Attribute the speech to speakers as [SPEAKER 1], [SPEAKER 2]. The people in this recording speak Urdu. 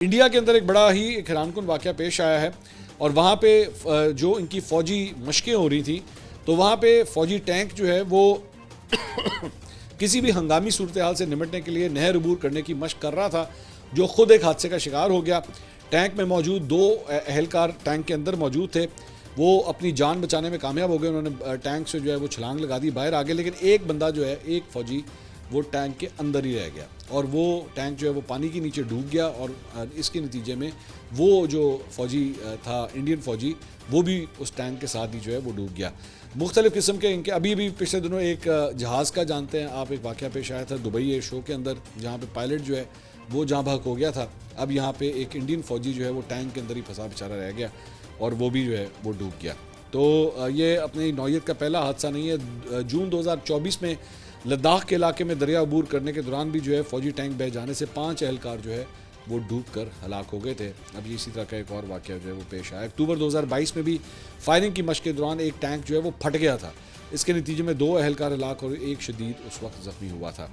[SPEAKER 1] انڈیا کے اندر ایک بڑا ہی ایک حیران کن واقعہ پیش آیا ہے اور وہاں پہ جو ان کی فوجی مشقیں ہو رہی تھیں تو وہاں پہ فوجی ٹینک جو ہے وہ کسی بھی ہنگامی صورتحال سے نمٹنے کے لیے نہر عبور کرنے کی مشق کر رہا تھا، جو خود ایک حادثے کا شکار ہو گیا۔ ٹینک میں موجود 2 اہلکار ٹینک کے اندر موجود تھے، وہ اپنی جان بچانے میں کامیاب ہو گئے، انہوں نے ٹینک سے جو ہے وہ چھلانگ لگا دی باہر آگے، لیکن ایک بندہ جو ہے، ایک فوجی وہ ٹینک کے اندر ہی رہ گیا اور وہ ٹینک جو ہے وہ پانی کے نیچے ڈوب گیا اور اس کے نتیجے میں وہ جو فوجی تھا، انڈین فوجی، وہ بھی اس ٹینک کے ساتھ ہی جو ہے وہ ڈوب گیا۔ مختلف قسم کے ان کے ابھی بھی پچھلے دنوں ایک جہاز کا جانتے ہیں آپ، ایک واقعہ پیش آیا تھا دبئی ایئر شو کے اندر، جہاں پہ پائلٹ جو ہے وہ جہاں بحق ہو گیا تھا۔ اب یہاں پہ ایک انڈین فوجی جو ہے وہ ٹینک کے اندر ہی پھنسا بیچارہ رہ گیا اور وہ بھی جو ہے وہ ڈوب گیا۔ تو یہ اپنی نوعیت کا پہلا حادثہ نہیں ہے۔ جون 2024 میں لداخ کے علاقے میں دریا عبور کرنے کے دوران بھی جو ہے فوجی ٹینک بہہ جانے سے 5 اہلکار جو ہے وہ ڈوب کر ہلاک ہو گئے تھے۔ اب یہ اسی طرح کا ایک اور واقعہ جو ہے وہ پیش آیا۔ اکتوبر 2022 میں بھی فائرنگ کی مشق کے دوران ایک ٹینک جو ہے وہ پھٹ گیا تھا، اس کے نتیجے میں 2 اہلکار ہلاک اور ایک شدید اس وقت زخمی ہوا تھا۔